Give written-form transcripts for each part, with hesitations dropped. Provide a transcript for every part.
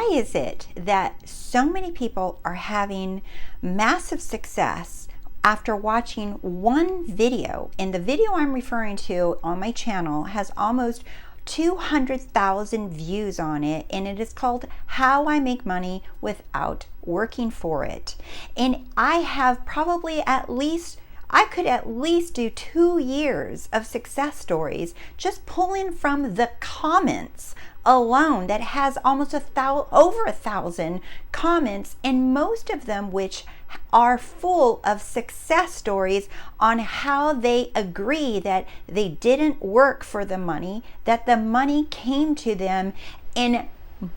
why is it that so many people are having massive success after watching one video? And the video I'm referring to on my channel has almost 200,000 views on it, and it is called How I Make Money Without Working for It. And I have probably I could at least do 2 years of success stories just pulling from the comments alone that has almost over 1,000 comments, and most of them which are full of success stories on how they agree that they didn't work for the money, that the money came to them in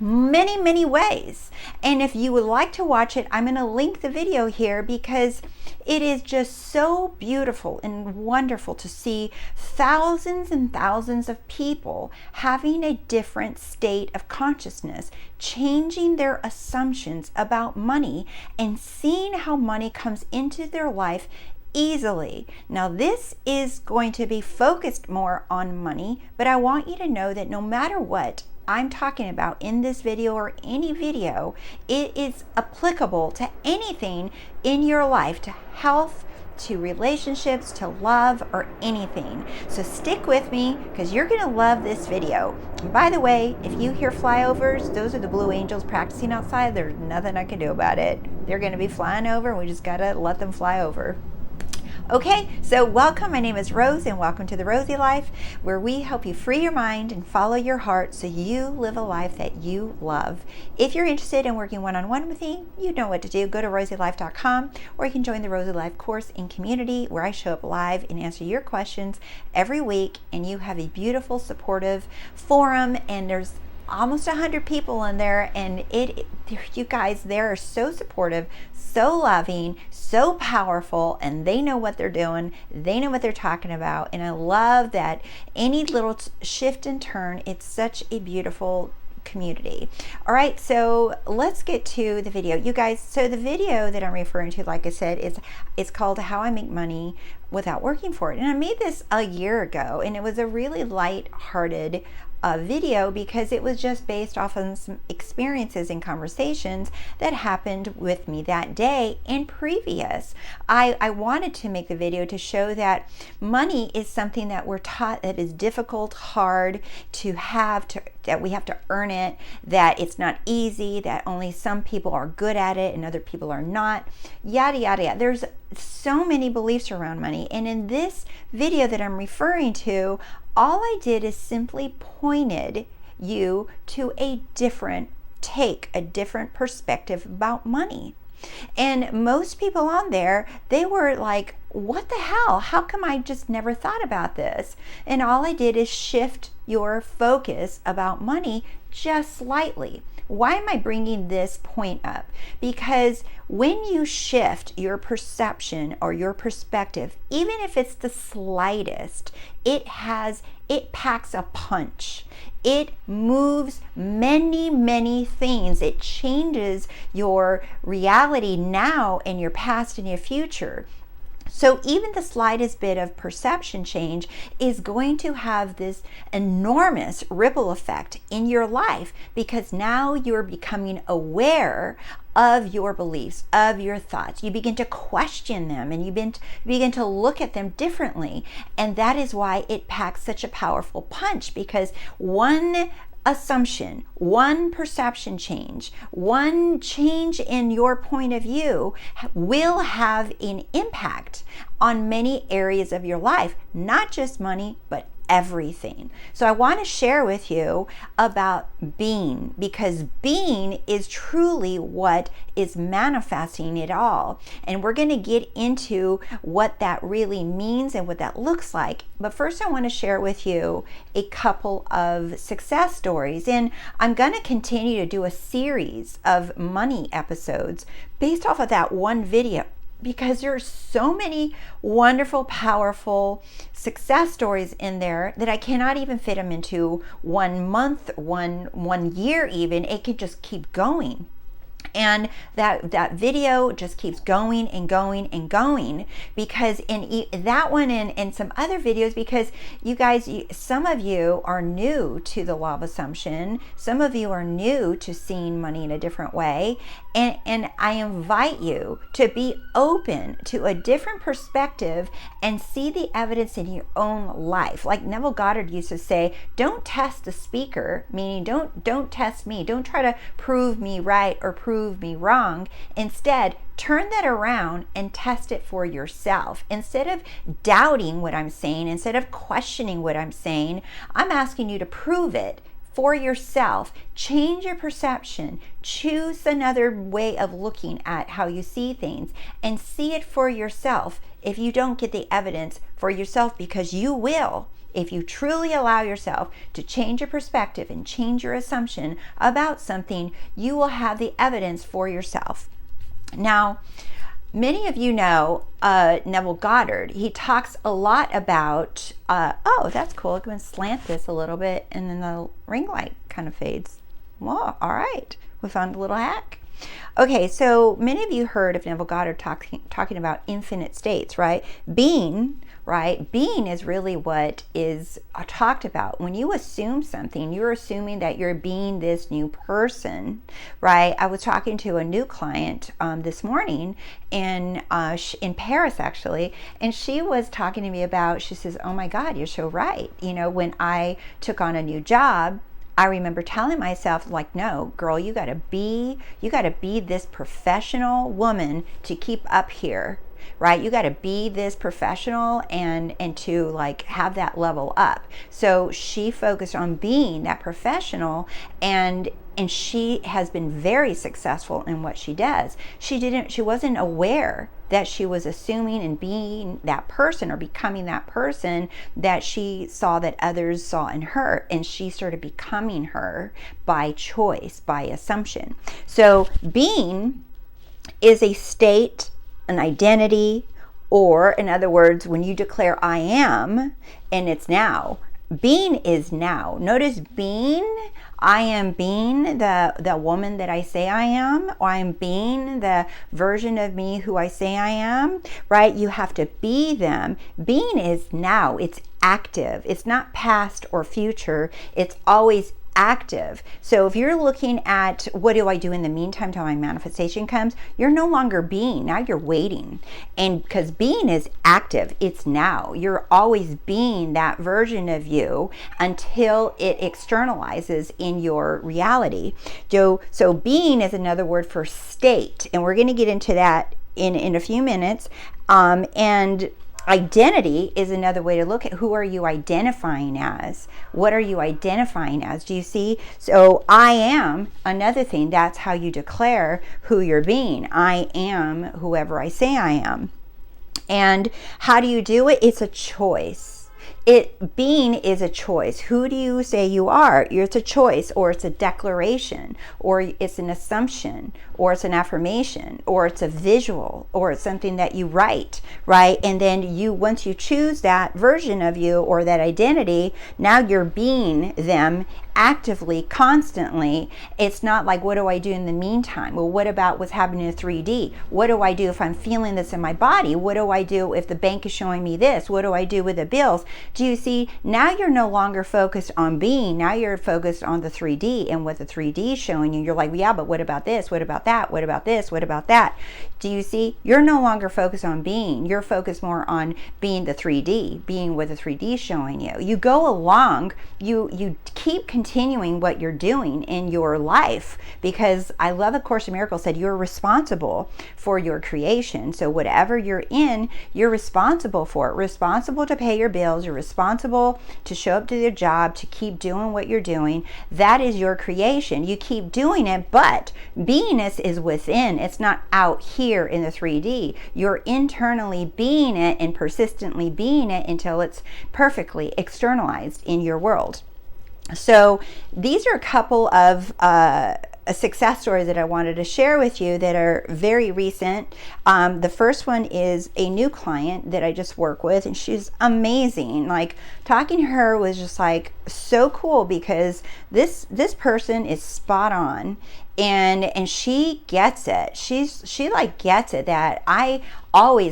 many ways. And if you would like to watch it, I'm going to link the video here because it is just so beautiful and wonderful to see thousands and thousands of people having a different state of consciousness, changing their assumptions about money and seeing how money comes into their life easily. Now, this is going to be focused more on money, but I want you to know that no matter what I'm talking about in this video or any video, it is applicable to anything in your life, to health, to relationships, to love, or anything. So stick with me because you're going to love this video. And by the way, if you hear flyovers, those are the Blue Angels practicing outside. There's nothing I can do about it. They're going to be flying over and we just got to let them fly over. Okay, so welcome. My name is Rose and welcome to The Rosey Life, where we help you free your mind and follow your heart so you live a life that you love. If you're interested in working one-on-one with me, you know what to do. Go to RoseyLife.com, or you can join the Rosey Life course and community where I show up live and answer your questions every week, and you have a beautiful, supportive forum, and there's almost 100 people in there, and you guys there are so supportive, so loving, so powerful, and they know what they're doing, they know what they're talking about, and I love that any little shift and turn, it's such a beautiful community. All right, so let's get to the video, you guys. So the video that I'm referring to, like I said, it's called How I Make Money Without Working for It, and I made this a year ago, and it was a really light-hearted video because it was just based off of some experiences and conversations that happened with me that day and previous. I wanted to make the video to show that money is something that we're taught that is difficult, hard to have, that we have to earn it, that it's not easy, that only some people are good at it and other people are not, yada yada yada. There's so many beliefs around money, and in this video that I'm referring to, all I did is simply pointed you to a different take, a different perspective about money. And most people on there, they were like, what the hell? How come I just never thought about this? And all I did is shift your focus about money just slightly. Why am I bringing this point up? Because when you shift your perception or your perspective, even if it's the slightest, it packs a punch. It moves many things. It changes your reality now and your past and your future. So even the slightest bit of perception change is going to have this enormous ripple effect in your life, because now you're becoming aware of your beliefs, of your thoughts. You begin to question them, and you begin to look at them differently. And that is why it packs such a powerful punch, because one assumption, one perception change, one change in your point of view will have an impact on many areas of your life, not just money, but everything. So I want to share with you about being, because being is truly what is manifesting it all. And we're going to get into what that really means and what that looks like. But first I want to share with you a couple of success stories. And I'm going to continue to do a series of money episodes based off of that one video, because there are so many wonderful, powerful success stories in there that I cannot even fit them into 1 month, one year even. It could just keep going. And that video just keeps going and going and going, because in that one and some other videos, because you guys, some of you are new to the law of assumption, some of you are new to seeing money in a different way, and I invite you to be open to a different perspective and see the evidence in your own life. Like Neville Goddard used to say, don't test the speaker, meaning don't test me, don't try to prove me right or prove me wrong. Instead, turn that around and test it for yourself. Instead of doubting what I'm saying, instead of questioning what I'm saying, I'm asking you to prove it for yourself. Change your perception. Choose another way of looking at how you see things and see it for yourself. If you don't get the evidence for yourself, because you will, if you truly allow yourself to change your perspective and change your assumption about something, you will have the evidence for yourself. Now, many of you know Neville Goddard. He talks a lot about, oh, that's cool. I'm going to slant this a little bit and then the ring light kind of fades. Well, all right. We found a little hack. Okay, so many of you heard of Neville Goddard talking about infinite states, right? Being, right? Being is really what is talked about. When you assume something, you're assuming that you're being this new person, right? I was talking to a new client this morning in Paris, actually, and she was talking to me about, she says, oh my God, you're so right. You know, when I took on a new job, I remember telling myself, like, no, girl, you gotta be this professional woman to keep up here, right? You gotta be this professional and to like have that level up. So she focused on being that professional, and she has been very successful in what she does. She wasn't aware that she was assuming and being that person or becoming that person that she saw that others saw in her, and she started becoming her by choice, by assumption. So being is a state, an identity, or in other words, when you declare I am, and it's now. Being is now. Notice being, I am being the woman that I say I am, or I am being the version of me who I say I am, right? You have to be them. Being is now. It's active. It's not past or future. It's always active. So if you're looking at what do I do in the meantime till my manifestation comes, you're no longer being, now you're waiting. And because being is active, it's now. You're always being that version of you until it externalizes in your reality. So being is another word for state, and we're going to get into that in a few minutes. And identity is another way to look at who are you identifying as? What are you identifying as? Do you see? So I am, another thing, that's how you declare who you're being. I am whoever I say I am. And how do you do it? It's a choice. Being is a choice. Who do you say you are? It's a choice, or it's a declaration, or it's an assumption, or it's an affirmation, or it's a visual, or it's something that you write, right? And then once you choose that version of you or that identity, now you're being them actively, constantly. It's not like, what do I do in the meantime? Well, what about what's happening in 3D? What do I do if I'm feeling this in my body? What do I do if the bank is showing me this? What do I do with the bills? Do you see? Now you're no longer focused on being. Now you're focused on the 3D and what the 3D is showing you. You're like, well, yeah, but what about this? What about that? What about this? What about that? Do you see? You're no longer focused on being. You're focused more on being the 3D, being what the 3D is showing you. You go along, you keep continuing what you're doing in your life, because I love A Course in Miracles said you're responsible for your creation. So whatever you're in, you're responsible for it. Responsible to pay your bills. You're responsible to show up to your job, to keep doing what you're doing. That is your creation. You keep doing it, but beingness is within. It's not out here in the 3D. You're internally being it and persistently being it until it's perfectly externalized in your world. So these are a couple of success stories that I wanted to share with you that are very recent. The first one is a new client that I just work with, and she's amazing. Like, talking to her was just like so cool, because this person is spot on, and she gets it. She like gets it that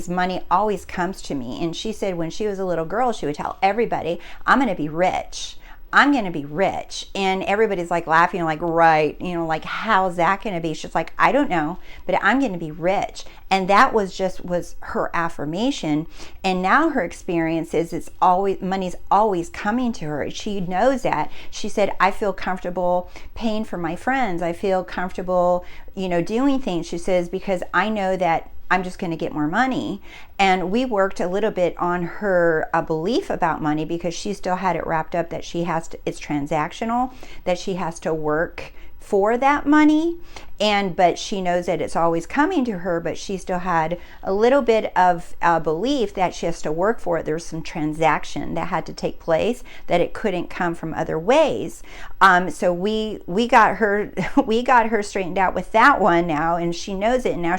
money always comes to me. And she said when she was a little girl, she would tell everybody, I'm going to be rich. I'm going to be rich. And everybody's like laughing, like, right, like, how's that going to be? She's like, I don't know, but I'm going to be rich. And that was her affirmation. And now her experience is money's always coming to her. She knows that. She said, I feel comfortable paying for my friends. I feel comfortable, doing things. She says, because I know that I'm just going to get more money. And we worked a little bit on her belief about money, because she still had it wrapped up that it's transactional, that she has to work for that money. But she knows that it's always coming to her, but she still had a little bit of belief that she has to work for it. There was some transaction that had to take place, that it couldn't come from other ways. So we got her straightened out with that one now, and she knows it. And now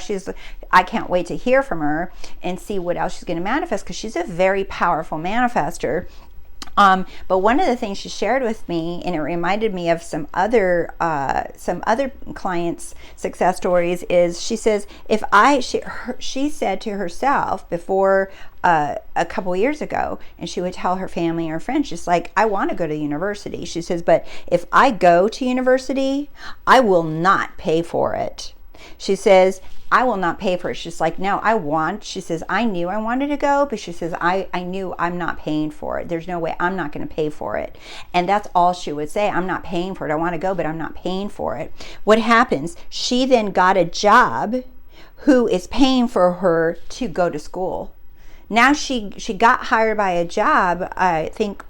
I can't wait to hear from her and see what else she's going to manifest, because she's a very powerful manifester. But one of the things she shared with me, and it reminded me of some other clients' success stories, is she says, she said to herself before a couple years ago, and she would tell her family or friends, just like, I want to go to university. She says, but if I go to university, I will not pay for it. She says, I will not pay for it. She's like, no, she says, I knew I wanted to go, but she says, I knew I'm not paying for it. There's no way, I'm not going to pay for it. And that's all she would say. I'm not paying for it. I want to go, but I'm not paying for it. What happens? She then got a job who is paying for her to go to school. Now she got hired by a job, I think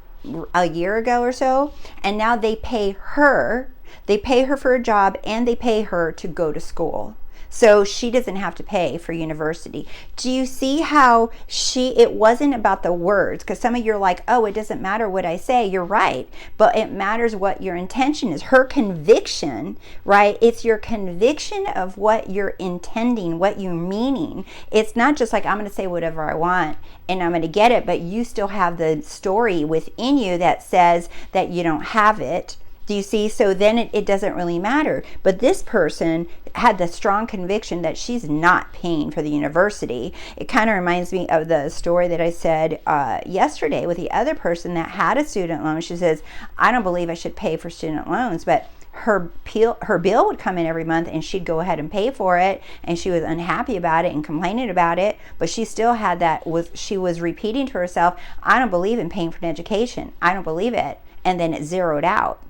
a year ago or so, and now they pay her. They pay her for a job, and they pay her to go to school. So she doesn't have to pay for university. Do you see how it wasn't about the words? Because some of you are like, oh, it doesn't matter what I say. You're right. But it matters what your intention is. Her conviction, right? It's your conviction of what you're intending, what you're meaning. It's not just like, I'm going to say whatever I want and I'm going to get it. But you still have the story within you that says that you don't have it. Do you see? So then it doesn't really matter. But this person had the strong conviction that she's not paying for the university. It kind of reminds me of the story that I said yesterday with the other person that had a student loan. She says, I don't believe I should pay for student loans, but her bill would come in every month and she'd go ahead and pay for it, and she was unhappy about it and complaining about it, but she still had she was repeating to herself, I don't believe in paying for an education. I don't believe it. And then it zeroed out.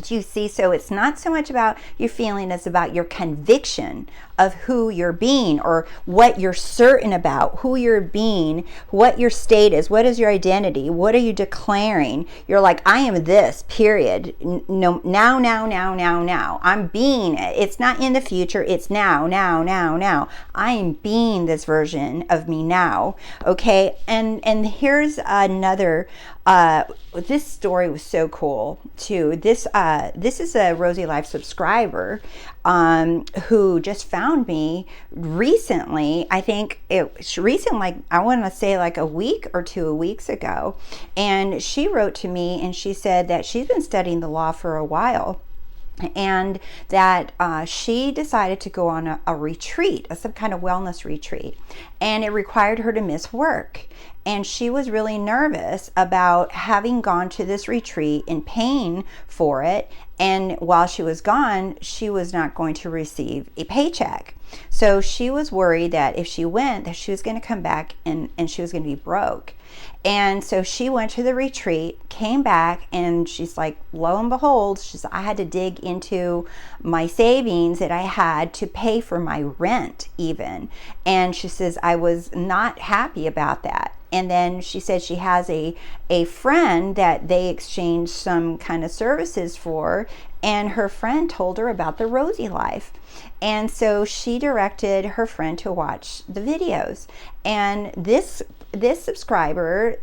Do you see? So it's not so much about your feeling, it's about your conviction of who you're being, or what you're certain about, who you're being, what your state is, what is your identity, what are you declaring? You're like, I am this, period. No, now. I'm being it. It's not in the future, it's now. I am being this version of me now. Okay, and here's another. This story was so cool too. This is a TheRoseyLife subscriber who just found me recently. I think it's recent, like I want to say like a week or 2 weeks ago. And she wrote to me and she said that she's been studying the law for a while, and that she decided to go on a retreat, some kind of wellness retreat, and it required her to miss work. And she was really nervous about having gone to this retreat and paying for it. And while she was gone, she was not going to receive a paycheck. So she was worried that if she went, that she was going to come back and she was going to be broke. And so she went to the retreat, came back, and she's like, lo and behold, I had to dig into my savings that I had to pay for my rent even. And she says, I was not happy about that. And then she said she has a friend that they exchanged some kind of services for, and her friend told her about TheRoseyLife. And so she directed her friend to watch the videos. And this subscriber,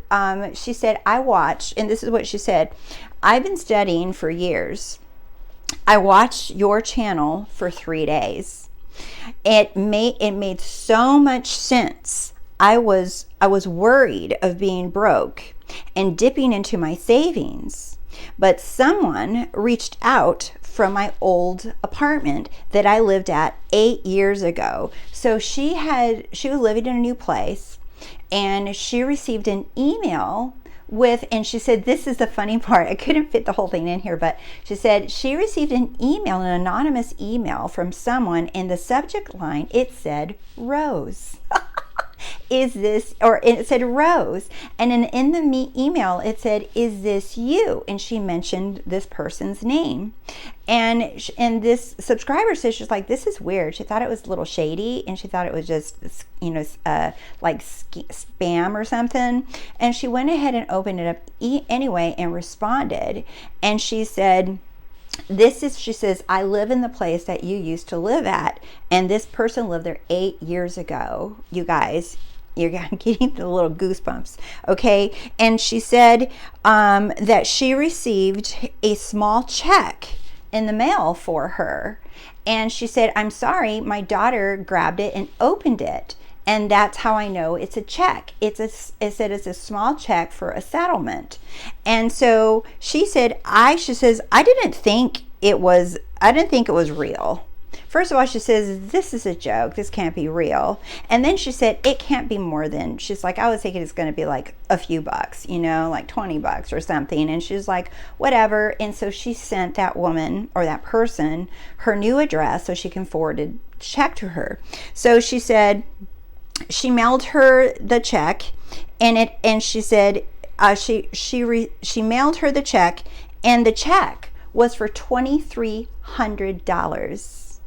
she said, I watched, and this is what she said, I've been studying for years, I watched your channel for 3 days. It made so much sense. I was worried of being broke and dipping into my savings, but someone reached out from my old apartment that I lived at 8 years ago. So she was living in a new place, and she received an email and she said, this is the funny part, I couldn't fit the whole thing in here, but she said she received an anonymous email from someone. In the subject line, it said Rose. It said Rose, and in the email it said, is this you? And she mentioned this person's name, and this subscriber says, she's like, this is weird. She thought it was a little shady, and she thought it was just, like spam or something, and she went ahead and opened it up anyway and responded, and she said, she says, I live in the place that you used to live at, and this person lived there 8 years ago. You guys, you're getting the little goosebumps, okay? And she said that she received a small check in the mail for her, and she said, I'm sorry, my daughter grabbed it and opened it, and that's how I know it's a check. It said it's a small check for a settlement. And so she says, I didn't think it was real. First of all, she says, this is a joke. This can't be real. And then she said, it can't be more than, she's like, I was thinking it's going to be like a few bucks, like $20 or something. And she's like, whatever. And so she sent that woman or that person her new address so she can forward a check to her. So she said, she mailed her the check, and she said she mailed her the check, and the check was for $2,300.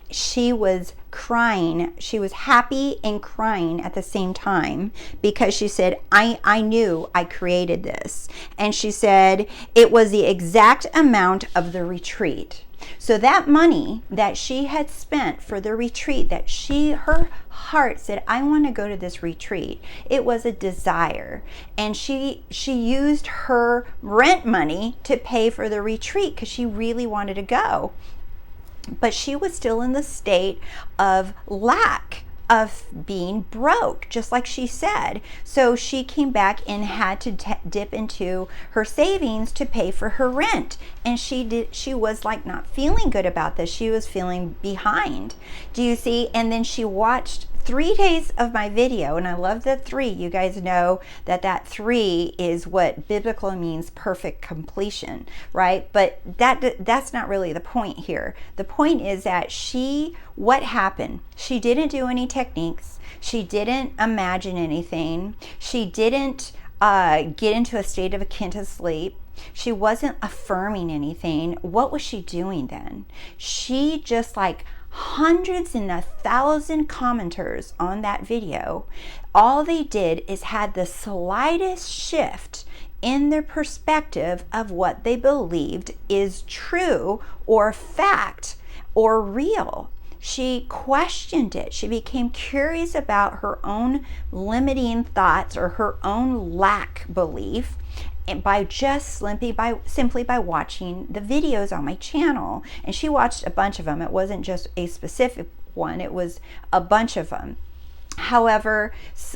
She was crying. She was happy and crying at the same time, because she said, I knew I created this. And she said it was the exact amount of the retreat. So that money that she had spent for the retreat, that her heart said, I want to go to this retreat. It was a desire. And she used her rent money to pay for the retreat because she really wanted to go. But she was still in the state of lack, of being broke, just like she said. So she came back and had to dip into her savings to pay for her rent. And she was like not feeling good about this. She was feeling behind. Do you see? And then she watched 3 days of my video, and I love the 3. You guys know that 3 is what biblical means, perfect completion, right? But that's not really the point here. The point is that what happened? She didn't do any techniques. She didn't imagine anything. She didn't get into a state of akin sleep. She wasn't affirming anything. What was she doing then? She just like hundreds and 1,000 commenters on that video, all they did is had the slightest shift in their perspective of what they believed is true or fact or real. She questioned it. She became curious about her own limiting thoughts or her own lack belief, and simply by watching the videos on my channel. And she watched a bunch of them. It wasn't just a specific one, it was a bunch of them. However,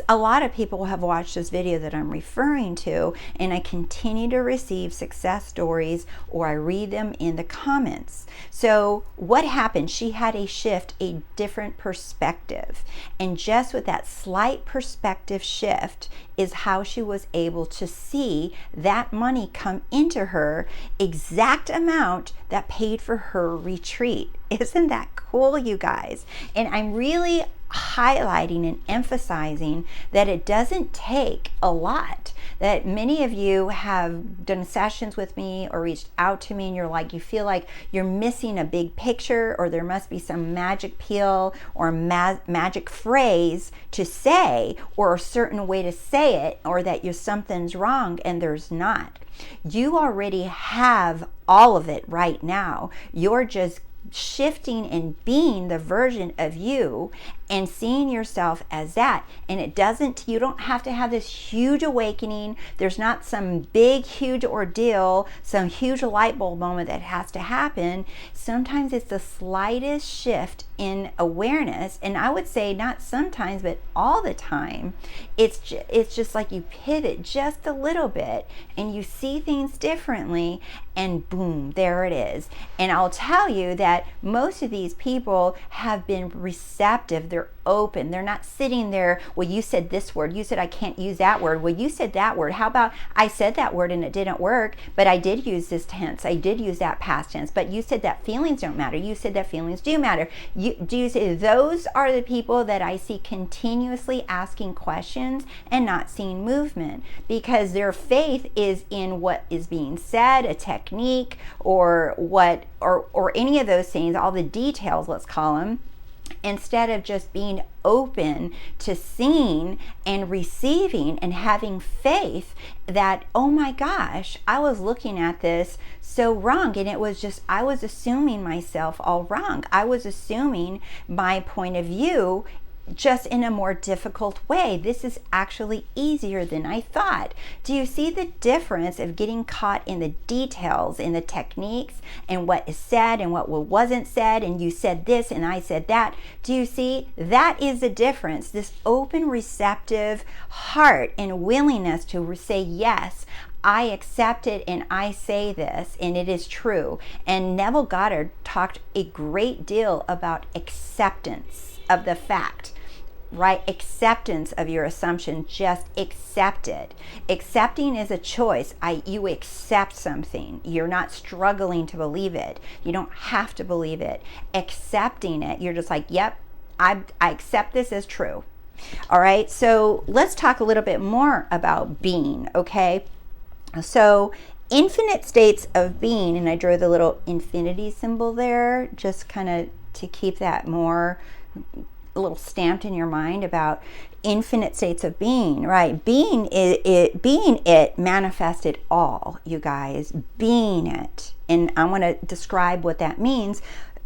a lot of people have watched this video that I'm referring to, and I continue to receive success stories, or I read them in the comments. So what happened? She had a shift, a different perspective. And just with that slight perspective shift is how she was able to see that money come into her, exact amount that paid for her retreat. Isn't that cool, you guys? And I'm really highlighting and emphasizing that it doesn't take a lot. That many of you have done sessions with me or reached out to me, and you feel like you're missing a big picture, or there must be some magic pill or magic phrase to say, or a certain way to say it, or that something's wrong, and there's not. You already have all of it right now. You're just shifting and being the version of you and seeing yourself as that. And you don't have to have this huge awakening. There's not some big, huge ordeal, some huge light bulb moment that has to happen. Sometimes it's the slightest shift in awareness, and I would say not sometimes, but all the time. It's just like you pivot just a little bit and you see things differently, and boom, there it is. And I'll tell you that most of these people have been receptive. They're open. They're not sitting there, well, you said this word, you said I can't use that word, well, you said that word, how about I said that word and it didn't work, but I did use this tense, I did use that past tense, but you said that feelings don't matter, you said that feelings do matter. Those are the people that I see continuously asking questions and not seeing movement, because their faith is in what is being said, a technique, or any of those things, all the details, let's call them, instead of just being open to seeing and receiving and having faith that, oh my gosh, I was looking at this so wrong, and it was just, I was assuming myself all wrong. I was assuming my point of view just in a more difficult way. This is actually easier than I thought. Do you see the difference of getting caught in the details, in the techniques, and what is said and what wasn't said, and you said this and I said that? Do you see? That is the difference. This open, receptive heart and willingness to say, yes, I accept it and I say this and it is true. And Neville Goddard talked a great deal about acceptance of the fact, right? Acceptance of your assumption. Just accept it. Accepting is a choice. You accept something. You're not struggling to believe it. You don't have to believe it. Accepting it, you're just like, yep, I accept this as true. All right, so let's talk a little bit more about being, okay? So infinite states of being, and I drew the little infinity symbol there just kind of to keep that more a little stamped in your mind about infinite states of being, right? Being it manifested all, you guys, being it. And I want to describe what that means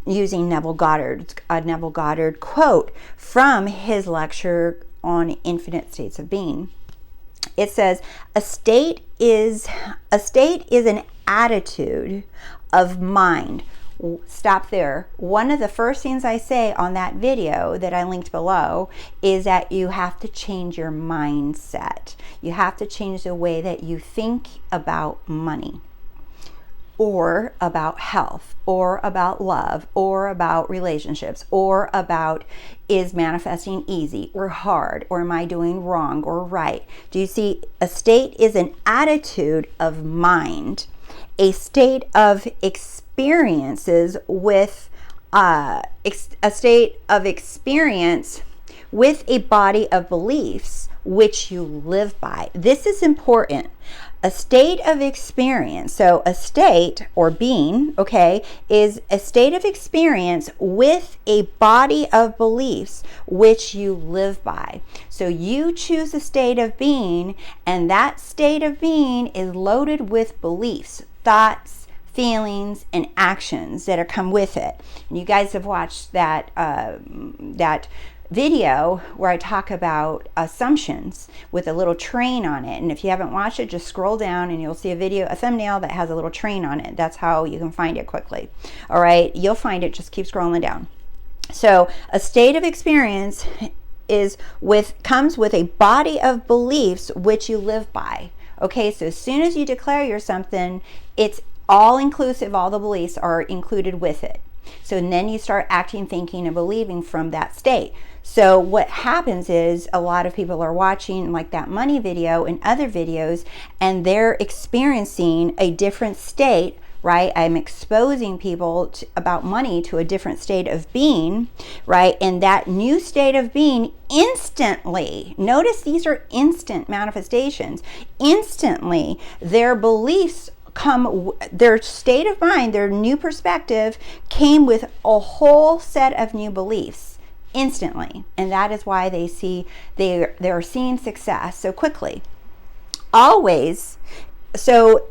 using Neville Goddard, a Neville Goddard quote from his lecture on infinite states of being. It says, a state is an attitude of mind. Stop there. One of the first things I say on that video that I linked below is that you have to change your mindset. You have to change the way that you think about money, or about health, or about love, or about relationships, or about, is manifesting easy or hard, or am I doing wrong or right? Do you see? A state is an attitude of mind, a state of experiences with a state of experience with a body of beliefs which you live by. This is important. A state of experience, so a state or being, okay, is a state of experience with a body of beliefs which you live by. So you choose a state of being, and that state of being is loaded with beliefs, thoughts, feelings, and actions that are come with it. And you guys have watched that video where I talk about assumptions with a little train on it, and if you haven't watched it, just scroll down and you'll see a thumbnail that has a little train on it. That's how you can find it quickly. All right, you'll find it, just keep scrolling down. So a state of experience comes with a body of beliefs which you live by. Okay, so as soon as you declare you're something, it's all inclusive, all the beliefs are included with it. So then you start acting, thinking, and believing from that state. So what happens is a lot of people are watching like that money video and other videos, and they're experiencing a different state, right? I'm exposing people about money to a different state of being, right? And that new state of being instantly, notice these are instant manifestations, instantly their beliefs their state of mind, their new perspective came with a whole set of new beliefs instantly. And that is why they're seeing success so quickly. Always. So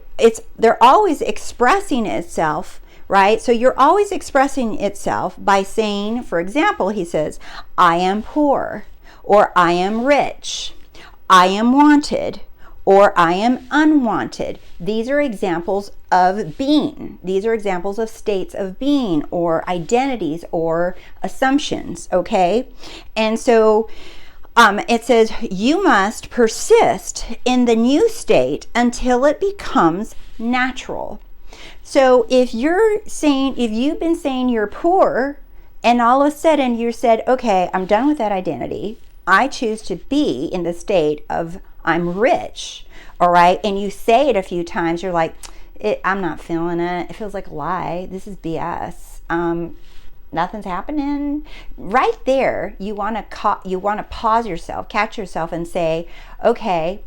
they're always expressing itself, right? So you're always expressing itself by saying, for example, he says, I am poor, or I am rich, I am wanted, or I am unwanted. These are examples of being. These are examples of states of being or identities or assumptions, okay? And so it says you must persist in the new state until it becomes natural. So if you've been saying you're poor, and all of a sudden you said, okay, I'm done with that identity. I choose to be in the state of I'm rich, all right? And you say it a few times, you're like, I'm not feeling it. It feels like a lie. This is BS. Nothing's happening. Right there, you want to pause yourself, catch yourself, and say, okay,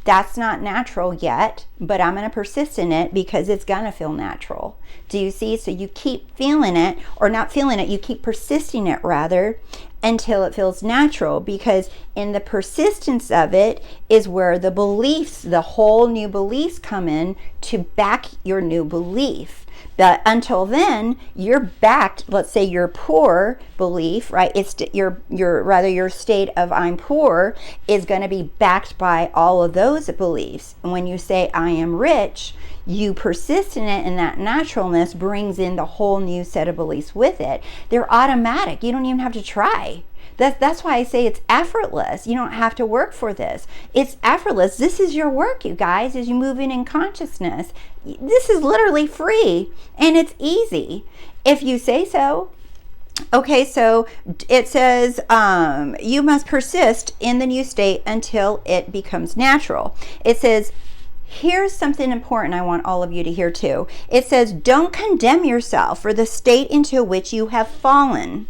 that's not natural yet, but I'm going to persist in it because it's going to feel natural. Do you see? So you keep feeling it, or not feeling it, you keep persisting it rather, until it feels natural, because in the persistence of it is where the beliefs, the whole new beliefs come in to back your new belief. But until then, you're backed, let's say your poor belief, right? It's your state of I'm poor is going to be backed by all of those beliefs. And when you say I am rich, you persist in it, and that naturalness brings in the whole new set of beliefs with it. They're automatic. You don't even have to try. That's why I say it's effortless. You don't have to work for this. It's effortless. This is your work, you guys, as you move in consciousness. This is literally free, and it's easy if you say so. Okay, so it says you must persist in the new state until it becomes natural. It says, here's something important I want all of you to hear too. It says, don't condemn yourself for the state into which you have fallen.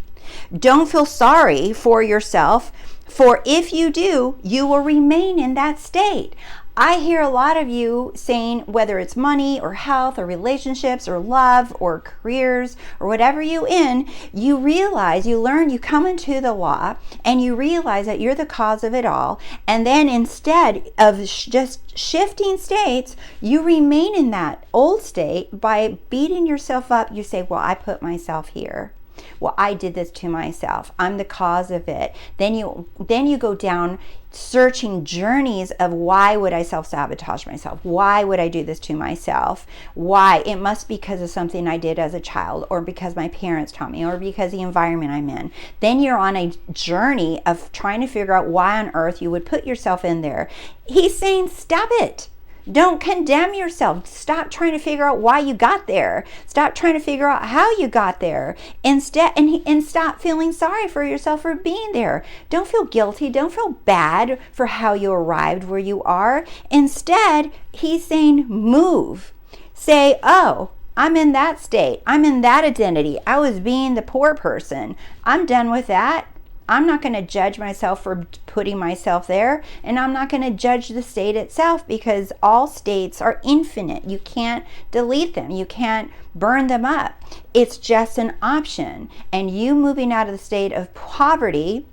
Don't feel sorry for yourself, for if you do, you will remain in that state. I hear a lot of you saying, whether it's money or health or relationships or love or careers or whatever you in, you realize, you learn, you come into the law and you realize that you're the cause of it all. And then instead of just shifting states, you remain in that old state by beating yourself up. You say, well, I put myself here. Well, I did this to myself. I'm the cause of it. Then you go down searching journeys of why would I self-sabotage myself? Why would I do this to myself? Why? It must be because of something I did as a child, or because my parents taught me, or because the environment I'm in. Then you're on a journey of trying to figure out why on earth you would put yourself in there. He's saying, stop it. Don't condemn yourself. Stop trying to figure out why you got there. Stop trying to figure out how you got there. Instead, and stop feeling sorry for yourself for being there. Don't feel guilty. Don't feel bad for how you arrived where you are. Instead, he's saying move. Say, oh, I'm in that state. I'm in that identity. I was being the poor person. I'm done with that. I'm not going to judge myself for putting myself there, and I'm not going to judge the state itself, because all states are infinite. You can't delete them. You can't burn them up. It's just an option. And you moving out of the state of poverty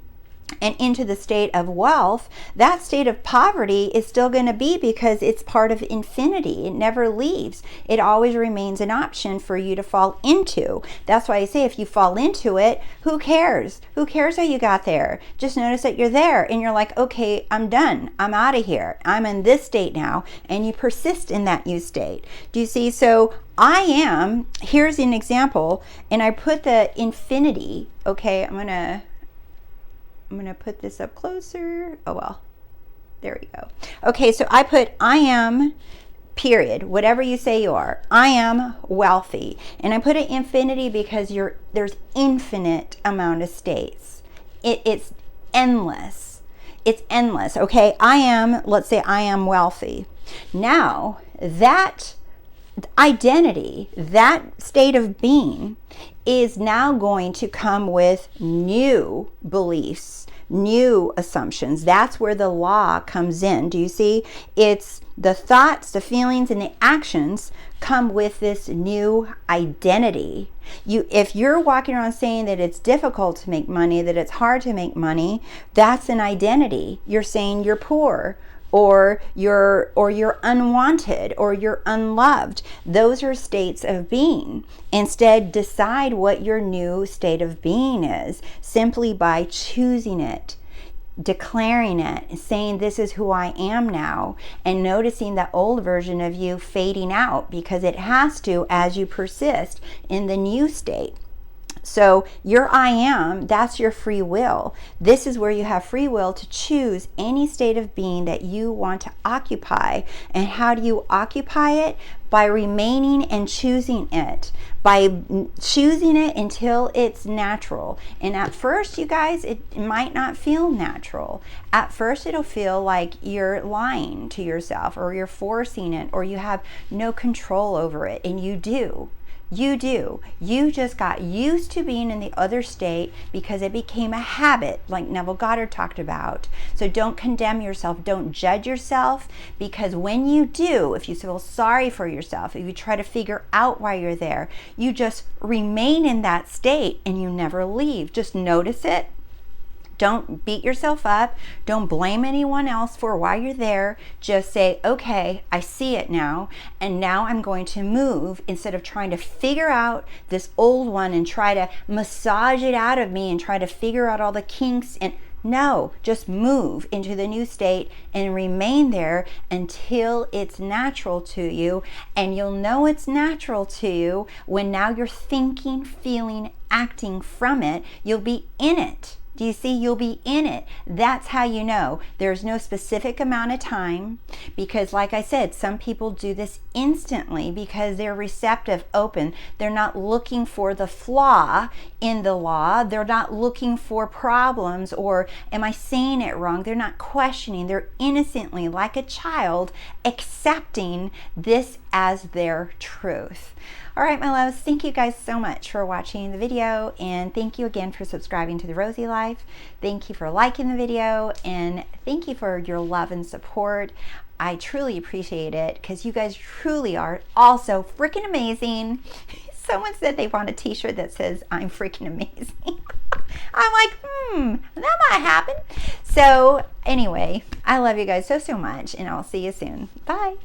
and into the state of wealth, that state of poverty is still going to be, because it's part of infinity. It never leaves. It always remains an option for you to fall into. That's why I say, if you fall into it, who cares? Who cares how you got there? Just notice that you're there and you're like, okay, I'm done. I'm out of here. I'm in this state now. And you persist in that new state. Do you see? So I am, here's an example, and I put the infinity. Okay, I'm going to put this up closer. Oh, well, there we go. Okay, so I put I am, period, whatever you say you are. I am wealthy. And I put it infinity because there's infinite amount of states. It's endless. It's endless, okay? Let's say I am wealthy. Now, that identity, that state of being, is now going to come with new beliefs, new assumptions. That's where the law comes in. Do you see? It's the thoughts, the feelings, and the actions come with this new identity. If you're walking around saying that it's difficult to make money, that it's hard to make money, that's an identity. You're saying you're poor. or you're unwanted, or you're unloved. Those are states of being. Instead, decide what your new state of being is simply by choosing it, declaring it, saying this is who I am now, and noticing the old version of you fading out, because it has to as you persist in the new state. So your I am, that's your free will. This is where you have free will to choose any state of being that you want to occupy. And how do you occupy it? By remaining and choosing it. By choosing it until it's natural. And at first, you guys, it might not feel natural. At first, it'll feel like you're lying to yourself, or you're forcing it, or you have no control over it. And you do. You do. You just got used to being in the other state because it became a habit, like Neville Goddard talked about. So don't condemn yourself. Don't judge yourself, because when you do, if you feel sorry for yourself, if you try to figure out why you're there, you just remain in that state and you never leave. Just notice it. Don't beat yourself up. Don't blame anyone else for why you're there. Just say, okay, I see it now, and now I'm going to move, instead of trying to figure out this old one and try to massage it out of me and try to figure out all the kinks. And no, just move into the new state and remain there until it's natural to you. And you'll know it's natural to you when now you're thinking, feeling, acting from it. You'll be in it. Do you see? You'll be in it. That's how you know. There's no specific amount of time, because like I said, some people do this instantly because they're receptive, open. They're not looking for the flaw in the law. They're not looking for problems, or am I saying it wrong? They're not questioning. They're innocently, like a child, accepting this as their truth. All right, my loves, thank you guys so much for watching the video, and thank you again for subscribing to The Rosey Life. Thank you for liking the video, and thank you for your love and support. I truly appreciate it, because you guys truly are also freaking amazing. Someone said they want a t-shirt that says I'm freaking amazing. I'm like, that might happen. So anyway, I love you guys so much, and I'll see you soon. Bye.